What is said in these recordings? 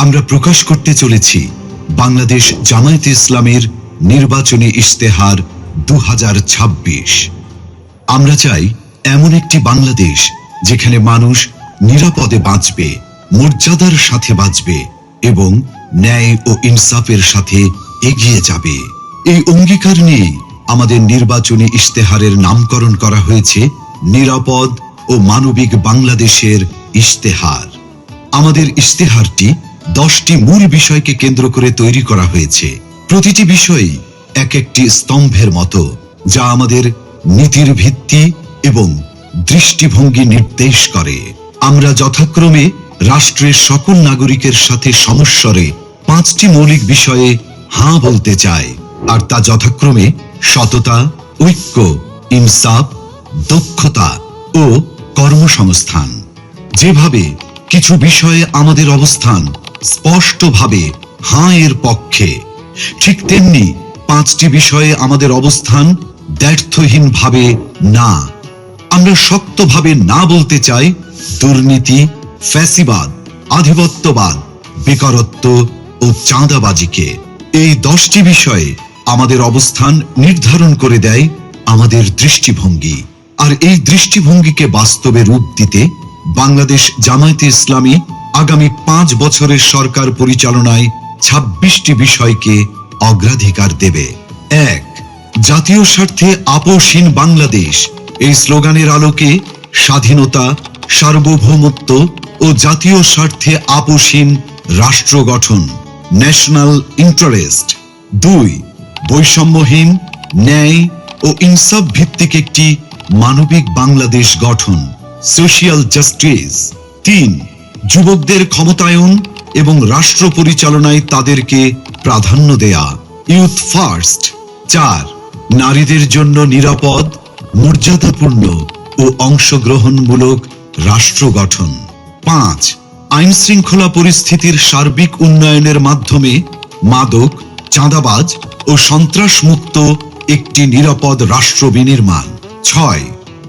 আমরা প্রকাশ করতে চলেছি বাংলাদেশ জামায়াতে ইসলামের নির্বাচনী ইশতেহার 2026। আমরা চাই এমন একটি বাংলাদেশ যেখানে মানুষ নিরাপদে বাঁচবে, মর্যাদার সাথে বাঁচবে এবং ন্যায় ও ইনসাফের সাথে এগিয়ে যাবে। এই অঙ্গীকার নিয়ে আমাদের নির্বাচনী ইশতেহারের নামকরণ করা হয়েছে নিরাপদ ও মানবিক বাংলাদেশের ইশতেহার। আমাদের ইশতেহারটি 10টি মূল বিষয়কে কেন্দ্র করে তৈরি করা হয়েছে। প্রতিটি বিষয়ই এক একটি স্তম্ভের মতো, যা আমাদের নীতির ভিত্তি এবং দৃষ্টিভঙ্গি নির্দেশ করে। আমরা যথাক্রমে রাষ্ট্রের সকল নাগরিকের সাথে সমস্বরে 5টি মৌলিক বিষয়ে হাঁ বলতে চাই, আর তা যথাক্রমে সততা, ঐক্য, ইনসাফ, দক্ষতা ও কর্মসংস্থান। যেভাবে কিছু বিষয়ে আমাদের অবস্থান স্পষ্টভাবে হাঁ এর পক্ষে, ঠিক তেমনি 5টি বিষয়ে আমাদের অবস্থান দ্ব্যর্থহীনভাবে না। আমরা শক্তভাবে না বলতে চাই দুর্নীতি, ফ্যাসিবাদ, আধিপত্যবাদ, বেকারত্ব ও চাঁদাবাজিকে। এই 10টি বিষয়ে আমাদের অবস্থান নির্ধারণ করে দেয় আমাদের দৃষ্টিভঙ্গি। আর এই দৃষ্টিভঙ্গিকে বাস্তবে রূপ দিতে বাংলাদেশ জামায়াতে ইসলামী আগামী 5 বছরের সরকার পরিচালনায় 26টি বিষয়কে অগ্রাধিকার দেবে। 1. জাতীয় স্বার্থে আপোষহীন বাংলাদেশ। এই স্লোগানের আলোকে স্বাধীনতা, সার্বভৌমত্ব ও জাতীয় স্বার্থে আপোষহীন রাষ্ট্র গঠন, ন্যাশনাল ইন্টারেস্ট। 2. বৈষম্যহীন, ন্যায় ও ইনসাফ ভিত্তিক একটি মানবিক বাংলাদেশ গঠন, সোশিয়াল জাস্টিস। 3. যুবকদের ক্ষমতায়ন এবং রাষ্ট্র পরিচালনায় তাদেরকে প্রাধান্য দেয়া, ইউথ ফার্স্ট। 4. নারীদের জন্য নিরাপদ, মর্যাদাপূর্ণ ও অংশগ্রহণমূলক রাষ্ট্র গঠন। 5. আইন শৃঙ্খলা পরিস্থিতির সার্বিক উন্নয়নের মাধ্যমে মাদক, চাঁদাবাজ ও সন্ত্রাসমুক্ত একটি নিরাপদ রাষ্ট্র বিনির্মাণ। 6.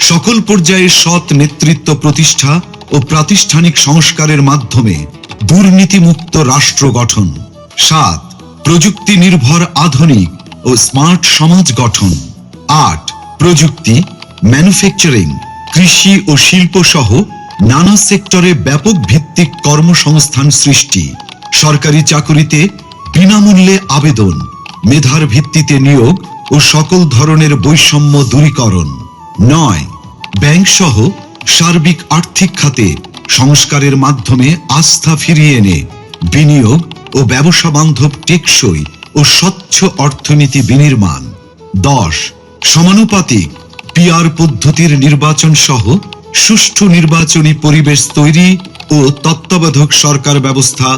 সকল পর্যায়ে সৎ নেতৃত্ব প্রতিষ্ঠা ও প্রাতিষ্ঠানিক সংস্কারের মাধ্যমে দুর্নীতিমুক্ত রাষ্ট্র গঠন। 7. প্রযুক্তি নির্ভর আধুনিক ও স্মার্ট সমাজ গঠন। 8. প্রযুক্তি, ম্যানুফ্যাকচারিং, কৃষি ও শিল্প সহ নানা সেক্টরে ব্যাপক ভিত্তিক কর্মসংস্থান সৃষ্টি, সরকারি চাকুরিতে বিনামূল্যে আবেদন, মেধার ভিত্তিতে নিয়োগ ও সকল ধরনের বৈষম্য দূরীকরণ। 9. ব্যাংক সহ সার্বিক আর্থিক খাতে সংস্কারের মাধ্যমে আস্থা ফিরিয়ে এনে বিনিয়োগ ও ব্যবসা বান্ধব টেকসই ও স্বচ্ছ অর্থনীতি বিনির্মাণ। 10. সমানুপাতিক পিআর পদ্ধতির নির্বাচন সহ সুষ্ঠু নির্বাচনী পরিবেশ তৈরি ও তত্ত্বাবধায়ক সরকার ব্যবস্থা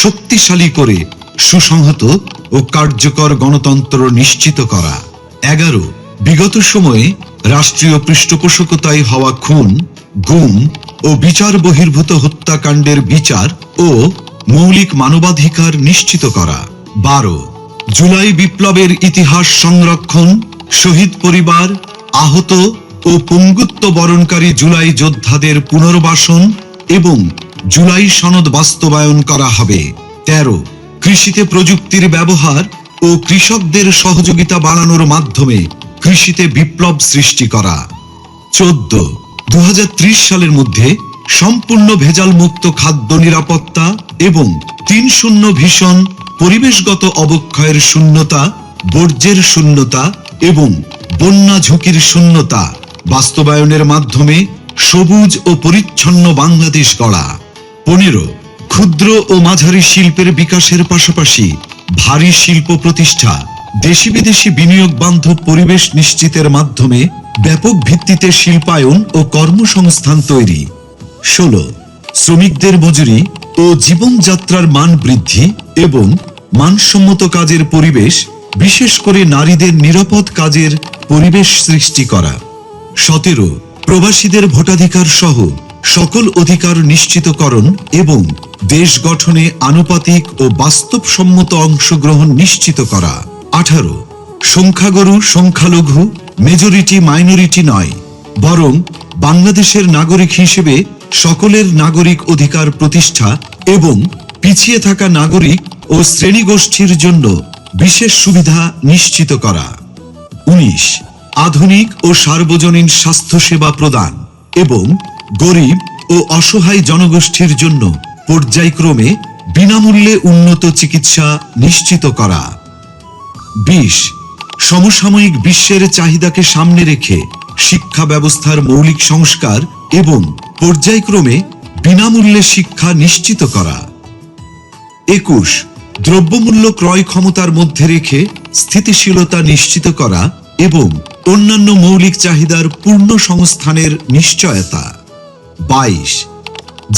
শক্তিশালী করে সুসংহত ও কার্যকর গণতন্ত্র নিশ্চিত করা। 11. বিগত সময়ে রাষ্ট্রীয় পৃষ্ঠপোষকতায় হওয়া খুন, গুম ও বিচার বহির্ভূত হত্যাকাণ্ডের বিচার ও মৌলিক মানবাধিকার নিশ্চিত করা। 12. জুলাই বিপ্লবের ইতিহাস সংরক্ষণ, শহীদ পরিবার, আহত ও পঙ্গুত্ব বরণকারী জুলাই যোদ্ধাদের পুনর্বাসন এবং জুলাই সনদ বাস্তবায়ন করা হবে। 13. কৃষিতে প্রযুক্তির ব্যবহার ও কৃষকদের সহযোগিতা বাড়ানোর মাধ্যমে কৃষিতে বিপ্লব সৃষ্টি করা। 14. 2030 সালের মধ্যে সম্পূর্ণ ভেজাল মুক্ত খাদ্য নিরাপত্তা এবং 3-0 ভিশন, পরিবেশগত অবক্ষয়ের শূন্যতা, বর্জ্যের শূন্যতা এবং বন্যা ঝুঁকির শূন্যতা বাস্তবায়নের মাধ্যমে সবুজ ও পরিচ্ছন্ন বাংলাদেশ গড়া। 15. ক্ষুদ্র ও মাঝারি শিল্পের বিকাশের পাশাপাশি ভারী শিল্প প্রতিষ্ঠা, দেশি বিদেশি বিনিয়োগ বান্ধব পরিবেশ নিশ্চিতের মাধ্যমে ব্যাপক ভিত্তিতে শিল্পায়ন ও কর্মসংস্থান তৈরি। 16. শ্রমিকদের মজুরি ও জীবনযাত্রার মান বৃদ্ধি এবং মানসম্মত কাজের পরিবেশ, বিশেষ করে নারীদের নিরাপদ কাজের পরিবেশ সৃষ্টি করা। 17. প্রবাসীদের ভোটাধিকার সহ সকল অধিকার নিশ্চিতকরণ এবং দেশ গঠনে আনুপাতিক ও বাস্তবসম্মত অংশগ্রহণ নিশ্চিত করা। 18. সংখ্যাগুরু সংখ্যালঘু, মেজরিটি মাইনরিটি নয়, বরং বাংলাদেশের নাগরিক হিসেবে সকলের নাগরিক অধিকার প্রতিষ্ঠা এবং পিছিয়ে থাকা নাগরিক ও শ্রেণীগোষ্ঠীর জন্য বিশেষ সুবিধা নিশ্চিত করা। 19 আধুনিক ও সার্বজনীন স্বাস্থ্যসেবা প্রদান এবং গরিব ও অসহায় জনগোষ্ঠীর জন্য পর্যায়ক্রমে বিনামূল্যে উন্নত চিকিৎসা নিশ্চিত করা। 20 সমসাময়িক বিশ্বের চাহিদাকে সামনে রেখে শিক্ষা ব্যবস্থার মৌলিক সংস্কার এবং পর্যায়ক্রমে বিনামূল্যে শিক্ষা নিশ্চিত করা। 21 দ্রব্যমূল্য ক্রয় ক্ষমতার মধ্যে রেখে স্থিতিশীলতা নিশ্চিত করা এবং অন্যান্য মৌলিক চাহিদার পূর্ণ সংস্থানের নিশ্চয়তা। 22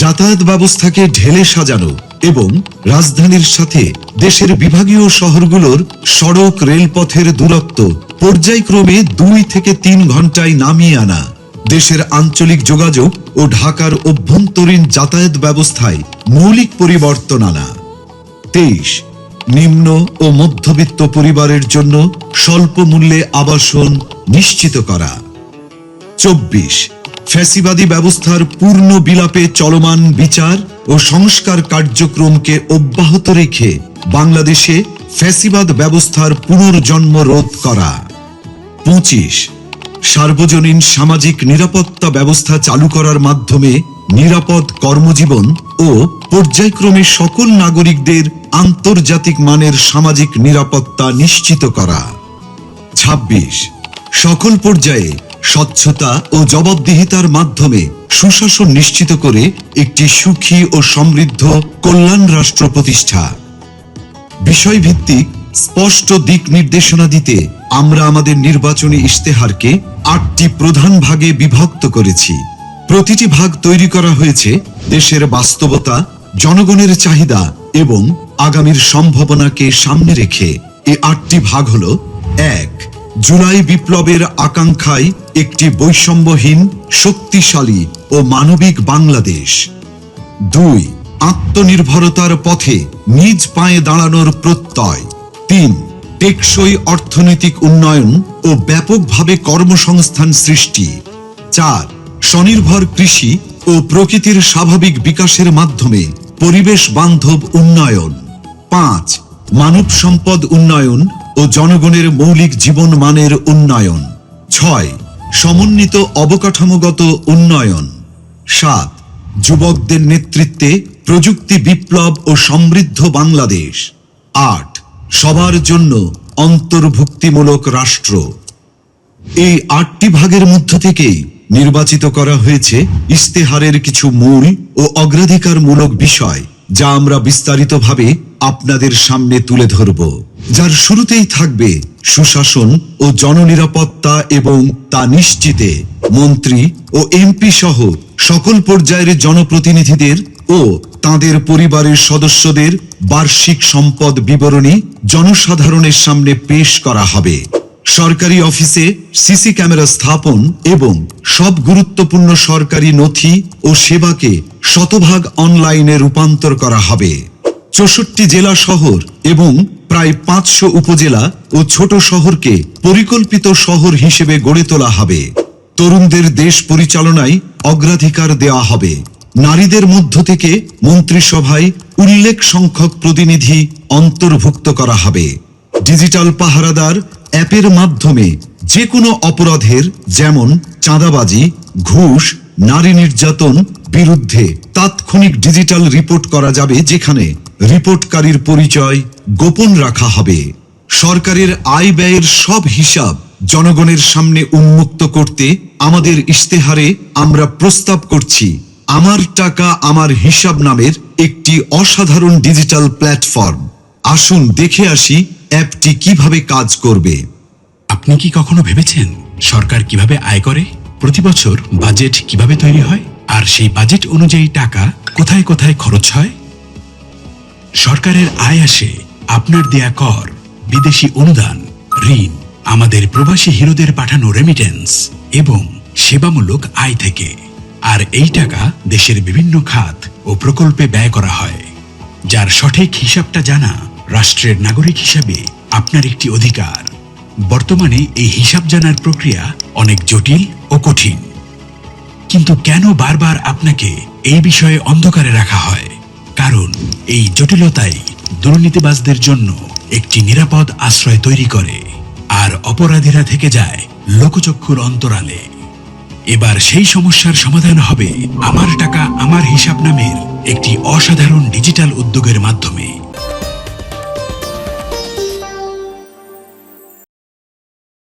যাতায়াত ব্যবস্থাকে ঢেলে সাজানো এবং রাজধানীর সাথে দেশের বিভাগীয় শহরগুলোর সড়ক রেলপথের দূরত্ব পর্যায়ক্রমে 2 থেকে 3 ঘন্টায় নামিয়ে আনা, দেশের আঞ্চলিক যোগাযোগ ও ঢাকার অভ্যন্তরীণ যাতায়াত ব্যবস্থায় মৌলিক পরিবর্তন আনা। 23 নিম্ন ও মধ্যবিত্ত পরিবারের জন্য স্বল্প মূল্যে আবাসন নিশ্চিত করা। 24 ফ্যাসিবাদী ব্যবস্থার পূর্ণ বিলাপে চলমান বিচার ও সংস্কার কার্যক্রমকে অব্যাহত রেখে বাংলাদেশে ফ্যাসিবাদ ব্যবস্থার পুনর্জন্ম রোধ করা। 25 সার্বজনীন সামাজিক নিরাপত্তা ব্যবস্থা চালু করার মাধ্যমে নিরাপদ কর্মজীবন ও পর্যায়ক্রমে সকল নাগরিকদের আন্তর্জাতিক মানের সামাজিক নিরাপত্তা নিশ্চিত করা। 26 সকল পর্যায়ে স্বচ্ছতা ও জবাবদিহিতার মাধ্যমে সুশাসন নিশ্চিত করে একটি সুখী ও সমৃদ্ধ কল্যাণ রাষ্ট্র প্রতিষ্ঠা। বিষয়ভিত্তিক স্পষ্ট দিক নির্দেশনা দিতে আমরা আমাদের নির্বাচনী ইশতেহারকে 8টি প্রধান ভাগে বিভক্ত করেছি। প্রতিটি ভাগ তৈরি করা হয়েছে দেশের বাস্তবতা, জনগণের চাহিদা এবং আগামীর সম্ভাবনাকে সামনে রেখে। এই 8টি ভাগ হল: 1 জুলাই বিপ্লবের আকাঙ্ক্ষায় একটি বৈষম্যহীন, শক্তিশালী ও মানবিক বাংলাদেশ। 2 আত্মনির্ভরতার পথে নিজ পায়ে দাঁড়ানোর প্রত্যয়। 3 টেকসই অর্থনৈতিক উন্নয়ন ও ব্যাপকভাবে কর্মসংস্থান সৃষ্টি। 4 স্বনির্ভর কৃষি ও প্রকৃতির স্বাভাবিক বিকাশের মাধ্যমে পরিবেশ বান্ধব উন্নয়ন। 5 মানব সম্পদ উন্নয়ন ও জনগণের মৌলিক জীবন মানের উন্নয়ন। 6 সমন্বিত অবকাঠামোগত উন্নয়ন। 7 যুবকদের নেতৃত্বে প্রযুক্তি বিপ্লব ও সমৃদ্ধ বাংলাদেশ। 8 সবার জন্য অন্তর্ভুক্তিমূলক রাষ্ট্র। এই 8টি ভাগের মধ্য থেকেই নির্বাচিত করা হয়েছে ইশতেহারের কিছু মূল ও অগ্রাধিকারমূলক বিষয়, যা আমরা বিস্তারিতভাবে আপনাদের সামনে তুলে ধরব। যার শুরুতেই থাকবে সুশাসন ও জননিরাপত্তা এবং তা নিশ্চিতে মন্ত্রী ও এমপি সহ সকল পর্যায়ের জনপ্রতিনিধিদের ও তাদের পরিবারের সদস্যদের বার্ষিক সম্পদ বিবরণী জনসাধারণের সামনে পেশ করা হবে। সরকারি অফিসে সিসি ক্যামেরা স্থাপন এবং সব গুরুত্বপূর্ণ সরকারি নথি ও সেবাকে শতভাগ অনলাইনে রূপান্তর করা হবে। 64 জেলা শহর এবং প্রায় 500 উপজেলা ও ছোট শহরকে পরিকল্পিত শহর হিসেবে গড়ে তোলা হবে। তরুণদের দেশ পরিচালনায় অগ্রাধিকার দেওয়া হবে। নারীদের মধ্য থেকে মন্ত্রিসভায় উল্লেখ সংখ্যক প্রতিনিধি অন্তর্ভুক্ত করা হবে। ডিজিটাল পাহারাদার অ্যাপের মাধ্যমে যে কোনো অপরাধের, যেমন চাঁদাবাজি, ঘুষ, নারী নির্যাতন বিরুদ্ধে তাৎক্ষণিক ডিজিটাল রিপোর্ট করা যাবে, যেখানে রিপোর্টকারীর পরিচয় গোপন রাখা হবে। সরকারের আয় ব্যয়ের সব হিসাব জনগণের সামনে উন্মুক্ত করতে আমাদের ইশতেহারে আমরা প্রস্তাব করছি আমার টাকা আমার হিসাব নামের একটি অসাধারণ ডিজিটাল প্ল্যাটফর্ম। আসুন দেখে আসি অ্যাপটি কিভাবে কাজ করবে। আপনি কি কখনো ভেবেছেন সরকার কিভাবে আয় করে? প্রতি বছর বাজেট কিভাবে তৈরি হয়, আর সেই বাজেট অনুযায়ী টাকা কোথায় কোথায় খরচ হয়? সরকারের আয় আসে আপনার দেয়া কর, বিদেশি অনুদান, ঋণ, আমাদের প্রবাসী হিরোদের পাঠানো রেমিটেন্স এবং সেবামূলক আয় থেকে। আর এই টাকা দেশের বিভিন্ন খাত ও প্রকল্পে ব্যয় করা হয়, যার সঠিক হিসাবটা জানা রাষ্ট্রের নাগরিক হিসাবে আপনার একটি অধিকার। বর্তমানে এই হিসাব জানার প্রক্রিয়া অনেক জটিল ও কঠিন, কিন্তু কেন বারবার আপনাকে এই বিষয়ে অন্ধকারে রাখা হয়? কারণ এই জটিলতাই দুর্নীতিবাজদের জন্য একটি নিরাপদ আশ্রয় তৈরি করে, আর অপরাধীরা থেকে যায় লোকচক্ষুর অন্তরালে। এবার সেই সমস্যার সমাধান হবে আমার টাকা আমার হিসাব নামের একটি অসাধারণ ডিজিটাল উদ্যোগের মাধ্যমে।